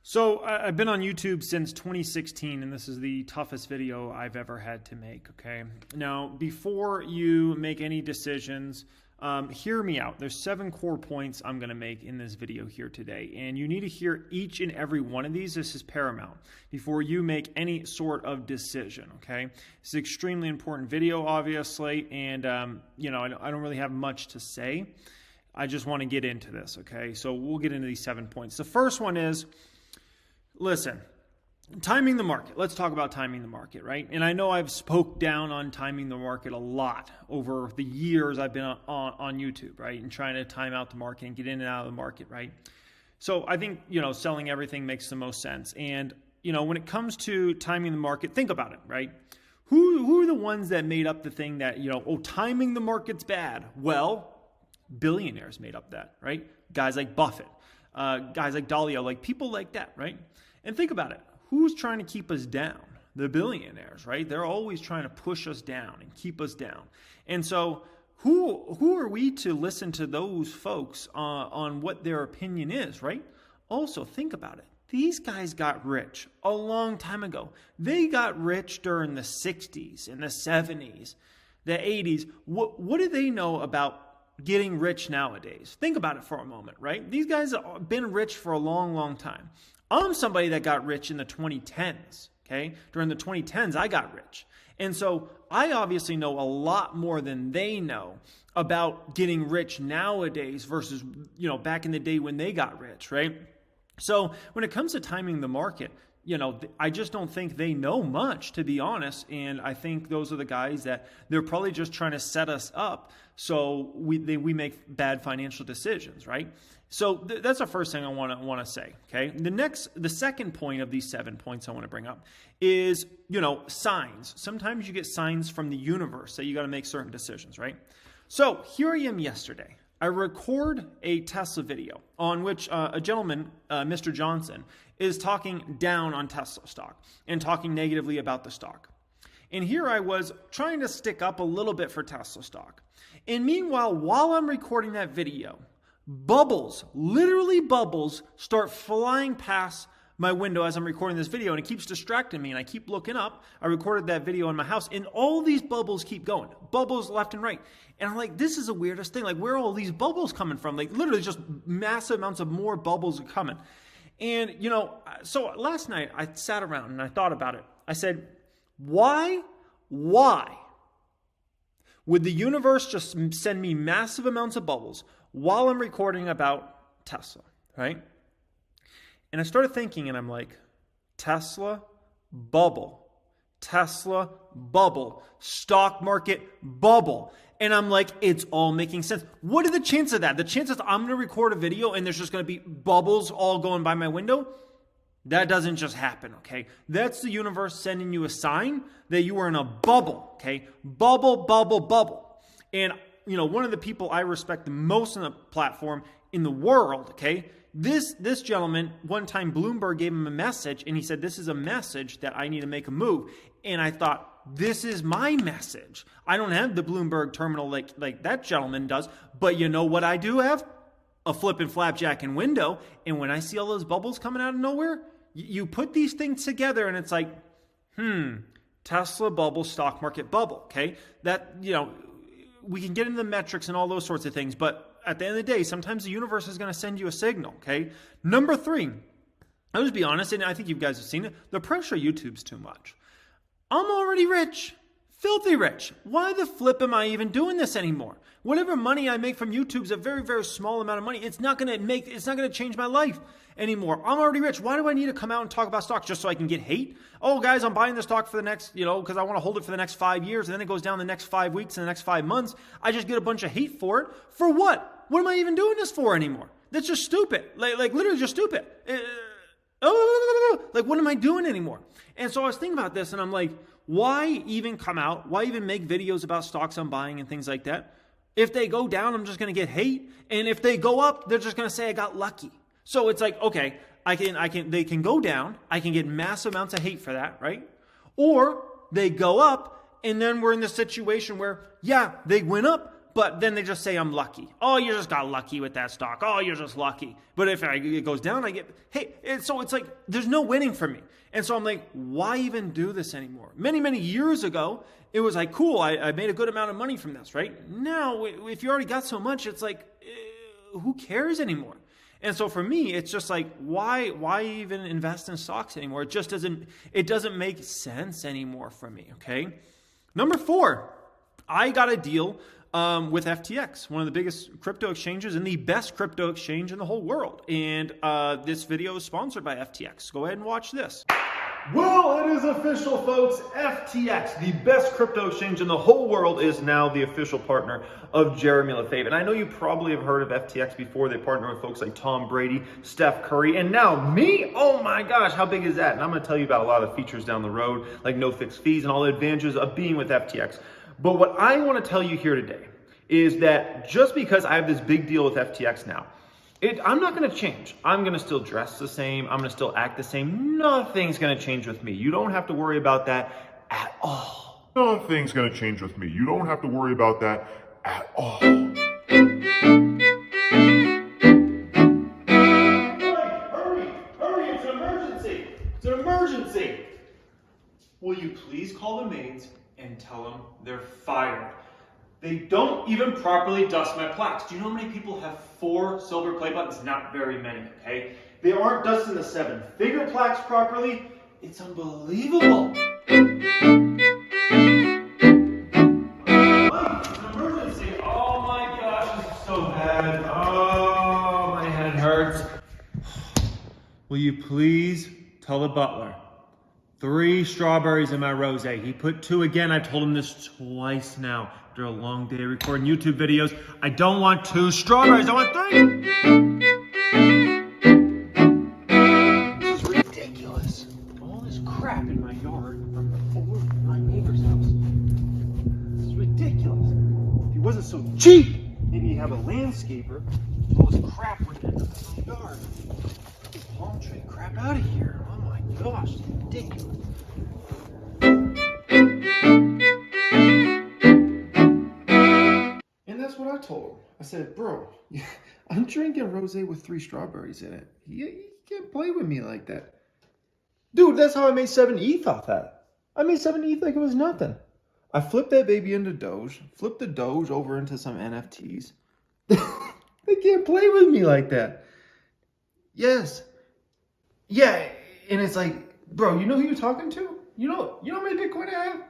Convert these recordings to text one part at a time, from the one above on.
So I've been on YouTube since 2016, and this is the toughest video I've ever had to make, okay? Now, before you make any decisions, hear me out. There's 7 core points I'm going to make in this video here today, and you need to hear each and every one of these. This is paramount before you make any sort of decision, okay? It's an extremely important video, obviously, and, I don't really have much to say. I just want to get into this, okay? So we'll get into these 7 points. The first one is, listen, timing the market. Let's talk about timing the market, right? And I know I've spoke down on timing the market a lot over the years I've been on YouTube, right? And trying to time out the market and get in and out of the market, right? So I think, selling everything makes the most sense. And, when it comes to timing the market, think about it, right? Who are the ones that made up the thing that, timing the market's bad? Well, billionaires made up that, right? Guys like Buffett, guys like Dalio, like people like that, right? And think about it. Who's trying to keep us down? The billionaires, right? They're always trying to push us down and keep us down. And so who are we to listen to those folks on what their opinion is, right? Also, think about it. These guys got rich a long time ago. They got rich during the 60s and the 70s, the 80s. What do they know about getting rich nowadays? Think about it for a moment, right? These guys have been rich for a long, long time. I'm somebody that got rich in the 2010s, okay? During the 2010s, I got rich. And so I obviously know a lot more than they know about getting rich nowadays versus, back in the day when they got rich, right? So when it comes to timing the market, I just don't think they know much, to be honest. And I think those are the guys that they're probably just trying to set us up so we make bad financial decisions, right? So that's the first thing I want to say, okay? The second point of these 7 points I want to bring up is, signs. Sometimes you get signs from the universe that you got to make certain decisions, right? So here I am yesterday. I record a Tesla video on which a gentleman, Mr. Johnson, is talking down on Tesla stock and talking negatively about the stock. And here I was trying to stick up a little bit for Tesla stock. And meanwhile, while I'm recording that video, bubbles, literally bubbles, start flying past my window as I'm recording this video, and it keeps distracting me, and I keep looking up. I recorded that video in my house, and all these bubbles keep going. Bubbles left and right. And I'm like, this is the weirdest thing. Like, where are all these bubbles coming from? Like, literally just massive amounts of more bubbles are coming. And, so last night I sat around and I thought about it. I said, why would the universe just send me massive amounts of bubbles while I'm recording about Tesla, right? And I started thinking, and I'm like, Tesla, bubble. Tesla, bubble. Stock market, bubble. And I'm like, it's all making sense. What are the chances of that? The chances I'm going to record a video and there's just going to be bubbles all going by my window? That doesn't just happen, okay? That's the universe sending you a sign that you are in a bubble, okay? Bubble, bubble, bubble. And, one of the people I respect the most on the platform in the world, okay? This gentleman, one time Bloomberg gave him a message, and he said, this is a message that I need to make a move. And I thought, this is my message. I don't have the Bloomberg terminal like that gentleman does, but you know what I do have? A flipping flapjack and window. And when I see all those bubbles coming out of nowhere, you put these things together and it's like, Tesla bubble, stock market bubble, okay? That, we can get into the metrics and all those sorts of things, but at the end of the day, sometimes the universe is going to send you a signal, okay? Number 3, I'll just be honest, and I think you guys have seen it, the pressure of YouTube's too much. I'm already rich, filthy rich. Why the flip am I even doing this anymore? Whatever money I make from YouTube is a very, very small amount of money. It's not going to change my life anymore. I'm already rich. Why do I need to come out and talk about stocks just so I can get hate? Oh, guys, I'm buying the stock for the next, because I want to hold it for the next 5 years, and then it goes down the next 5 weeks and the next 5 months. I just get a bunch of hate for it. For what? What am I even doing this for anymore? That's just stupid. Like literally just stupid. Like, what am I doing anymore? And so I was thinking about this, and I'm like, why even come out? Why even make videos about stocks I'm buying and things like that? If they go down, I'm just going to get hate. And if they go up, they're just going to say I got lucky. So it's like, okay, they can go down. I can get massive amounts of hate for that, right? Or they go up, and then we're in the situation where, yeah, they went up, but then they just say I'm lucky. Oh, you just got lucky with that stock. Oh, you're just lucky. But if it goes down, I get, hey, so it's like, there's no winning for me. And so I'm like, why even do this anymore? Many, many years ago, it was like, cool, I made a good amount of money from this, right? Now, if you already got so much, it's like, who cares anymore? And so for me, it's just like, why even invest in stocks anymore? It just doesn't make sense anymore for me, okay? Number 4, I got a deal with FTX, one of the biggest crypto exchanges and the best crypto exchange in the whole world. And this video is sponsored by FTX. Go ahead and watch this. Well, it is official, folks. FTX, the best crypto exchange in the whole world, is now the official partner of Jeremy Lefebvre. And I know you probably have heard of FTX before. They partner with folks like Tom Brady, Steph Curry, and now me. Oh my gosh, how big is that? And I'm going to tell you about a lot of features down the road, like no fixed fees and all the advantages of being with FTX. But what I want to tell you here today is that just because I have this big deal with FTX now, I'm not going to change. I'm going to still dress the same. I'm going to still act the same. Nothing's going to change with me. You don't have to worry about that at all. Nothing's going to change with me. You don't have to worry about that at all. Hurry, it's an emergency. It's an emergency. Will you please call the maids and tell them they're fired? They don't even properly dust my plaques. Do you know how many people have 4 silver play buttons? Not very many, okay? They aren't dusting the 7-figure plaques properly. It's unbelievable. It's an emergency. Oh my gosh, this is so bad. Oh, my head hurts. Will you please tell the butler 3 strawberries in my rosé. He put 2 again. I've told him this twice now. After a long day recording YouTube videos, I don't want 2 strawberries. I want 3. This is ridiculous. All this crap in my yard from my neighbor's house. This is ridiculous. If he wasn't so cheap, maybe he'd have a landscaper. All this crap would end up in my yard. Get the palm tree crap out of here. Oh my gosh, it's ridiculous. That's what I told him. I said, bro, I'm drinking rosé with 3 strawberries in it. You can't play with me like that. Dude, that's how I made 7 ETH off that. I made 7 ETH like it was nothing. I flipped that baby into Doge, flipped the Doge over into some NFTs. They can't play with me like that. Yes. Yeah, and it's like, bro, you know who you're talking to? You know how many Bitcoin I have?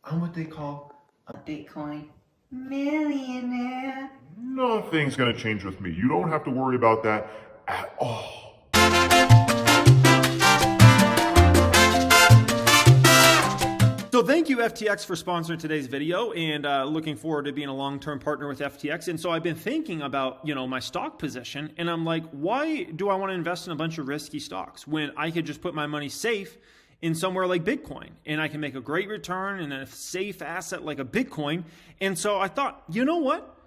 I'm what they call a Bitcoin millionaire. Nothing's going to change with me. You don't have to worry about that at all. So thank you, FTX, for sponsoring today's video, and looking forward to being a long-term partner with FTX. And so I've been thinking about, my stock position, and I'm like, why do I want to invest in a bunch of risky stocks when I could just put my money safe in somewhere like Bitcoin, and I can make a great return in a safe asset like a Bitcoin? And so I thought, you know what?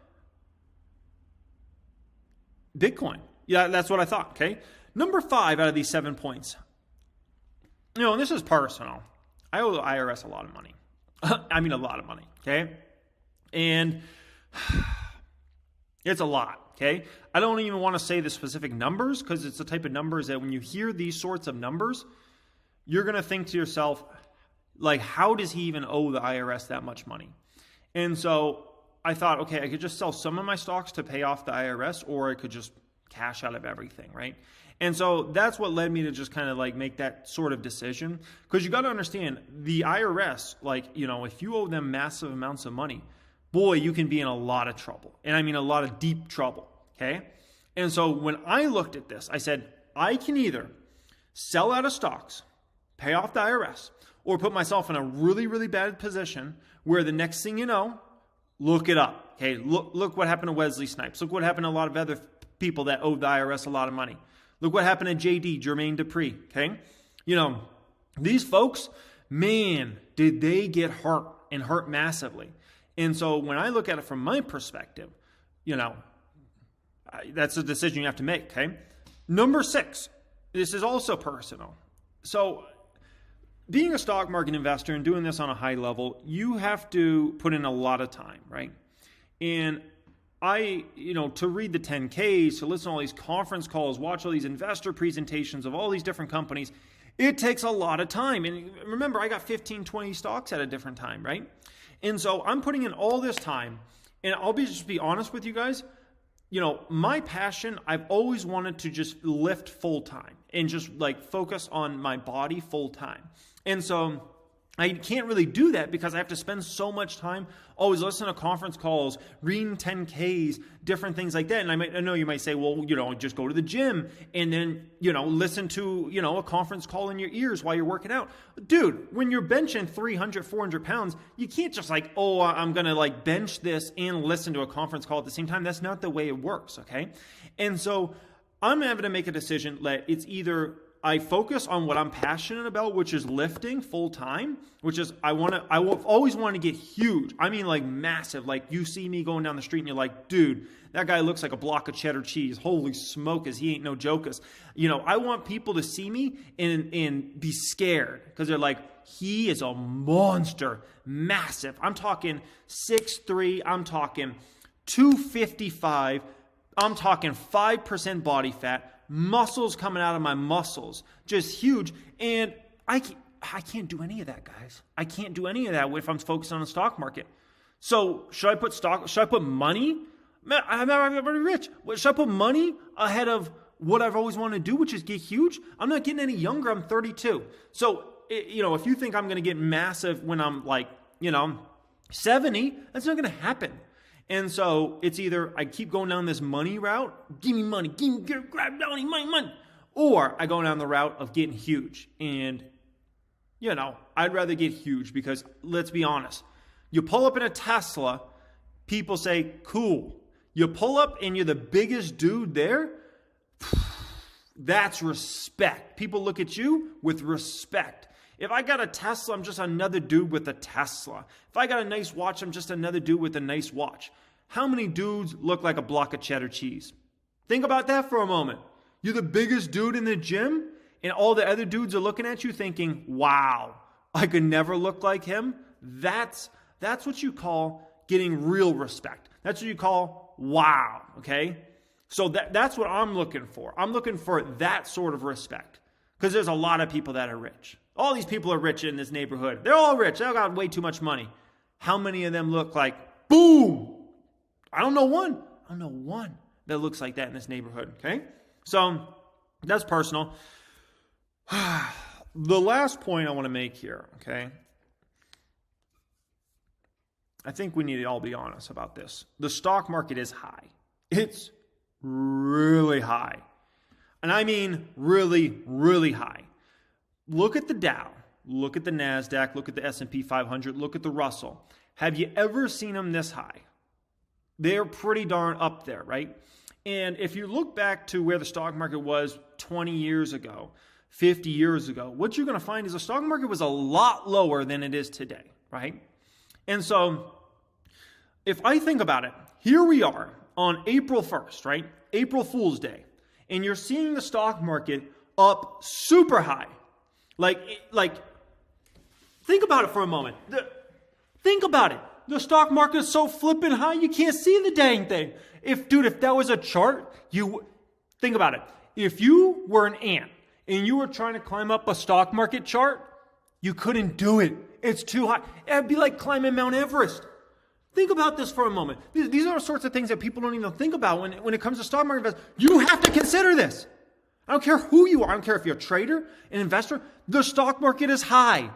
Bitcoin. Yeah, that's what I thought, okay? Number 5 out of these 7 points. And this is personal. I owe the IRS a lot of money. I mean, a lot of money, okay? And it's a lot, okay? I don't even want to say the specific numbers because it's the type of numbers that when you hear these sorts of numbers, you're going to think to yourself, like, how does he even owe the IRS that much money? And so I thought, okay, I could just sell some of my stocks to pay off the IRS, or I could just cash out of everything, right? And so that's what led me to just kind of like make that sort of decision. Because you got to understand, the IRS, if you owe them massive amounts of money, boy, you can be in a lot of trouble. And I mean a lot of deep trouble, okay? And so when I looked at this, I said, I can either sell out of stocks, pay off the IRS, or put myself in a really, really bad position where the next thing you know, look it up. Okay, look what happened to Wesley Snipes. Look what happened to a lot of other people that owed the IRS a lot of money. Look what happened to JD, Jermaine Dupri, okay? These folks, man, did they get hurt and hurt massively. And so when I look at it from my perspective, that's a decision you have to make, okay? Number 6, this is also personal. So being a stock market investor and doing this on a high level, you have to put in a lot of time, right? And to read the 10Ks, to listen to all these conference calls, watch all these investor presentations of all these different companies, it takes a lot of time. And remember, I got 15, 20 stocks at a different time, right? And so I'm putting in all this time, and I'll just be honest with you guys. My passion, I've always wanted to just lift full time and just like focus on my body full time. And so I can't really do that because I have to spend so much time always listening to conference calls, reading 10Ks, different things like that. And I know you might say, well, just go to the gym and then, listen to, a conference call in your ears while you're working out. Dude, when you're benching 300, 400 pounds, you can't just like, I'm going to like bench this and listen to a conference call at the same time. That's not the way it works, okay? And so I'm having to make a decision that it's either I focus on what I'm passionate about, which is lifting full time, which is I've always wanted to get huge. I mean, like massive. Like you see me going down the street and you're like, dude, that guy looks like a block of cheddar cheese. Holy smokers, he ain't no jokers. I want people to see me and be scared because they're like, he is a monster, massive. I'm talking 6'3", I'm talking 255, I'm talking 5% body fat. Muscles coming out of my muscles, just huge. And I can't do any of that, guys. I can't do any of that if I'm focused on the stock market. So should I put money? Man, I'm already rich. Should I put money ahead of what I've always wanted to do, which is get huge? I'm not getting any younger. I'm 32. So, if you think I'm going to get massive when I'm like, 70, that's not going to happen. And so it's either I keep going down this money route, give me money, grab money, or I go down the route of getting huge. And, I'd rather get huge because let's be honest, you pull up in a Tesla, people say, cool. You pull up and you're the biggest dude there, that's respect. People look at you with respect. If I got a Tesla, I'm just another dude with a Tesla. If I got a nice watch, I'm just another dude with a nice watch. How many dudes look like a block of cheddar cheese? Think about that for a moment. You're the biggest dude in the gym, and all the other dudes are looking at you thinking, wow, I could never look like him. That's what you call getting real respect. That's what you call wow, okay? So that's what I'm looking for. I'm looking for that sort of respect because there's a lot of people that are rich. All these people are rich in this neighborhood. They're all rich. They all got way too much money. How many of them look like, boom? I don't know one that looks like that in this neighborhood, okay? So that's personal. The last point I want to make here, okay? I think we need to all be honest about this. The stock market is high. It's really high. And I mean really, really high. Look at the Dow, look at the NASDAQ, look at the S&P 500, look at the Russell. Have you ever seen them this high? They're pretty darn up there, right? And if you look back to where the stock market was 20 years ago, 50 years ago, what you're going to find is the stock market was a lot lower than it is today, right? And so if I think about it, here we are on April 1st, right? April Fool's Day. And you're seeing the stock market up super high. Like, think about it for a moment. Think about it. The stock market is so flipping high, you can't see the dang thing. If that was a chart, think about it. If you were an ant and you were trying to climb up a stock market chart, you couldn't do it. It's too high. It'd be like climbing Mount Everest. Think about this for a moment. These are the sorts of things that people don't even think about when it comes to stock market investment. You have to consider this. I don't care who you are. I don't care if you're a trader, an investor. The stock market is high.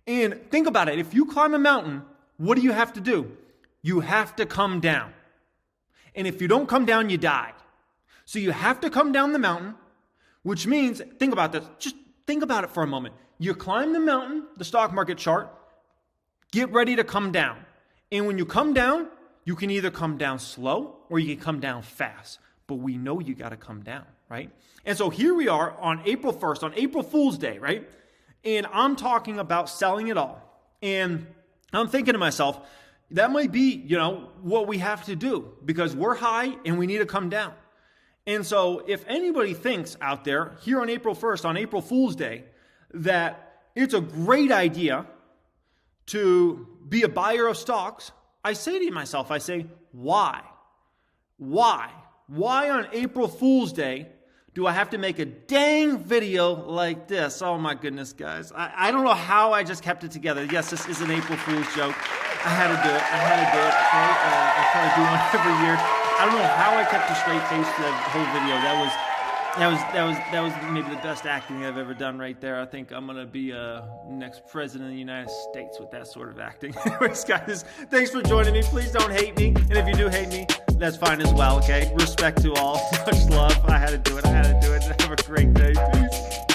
And think about it. If you climb a mountain, what do you have to do? You have to come down. And if you don't come down, you die. So you have to come down the mountain, which means, think about this. Just think about it for a moment. You climb the mountain, the stock market chart, get ready to come down. And when you come down, you can either come down slow or you can come down fast. But we know you got to come down, right? And so here we are on April 1st, on April Fool's Day, right? And I'm talking about selling it all. And I'm thinking to myself, that might be, what we have to do because we're high and we need to come down. And so if anybody thinks out there here on April 1st, on April Fool's Day, that it's a great idea to be a buyer of stocks, I say to myself, I say, why? Why? Why on April Fool's Day do I have to make a dang video like this? Oh my goodness, guys. I don't know how I just kept it together. Yes, this is an April Fool's joke. I had to do it. Okay? I try to do one every year. I don't know how I kept a straight face for the whole video. That was maybe the best acting I've ever done right there. I think I'm gonna be next president of the United States with that sort of acting. Anyways, guys, thanks for joining me. Please don't hate me, and if you do hate me, that's fine as well. Okay, respect to all. Much love. I had to do it. Have a great day. Peace.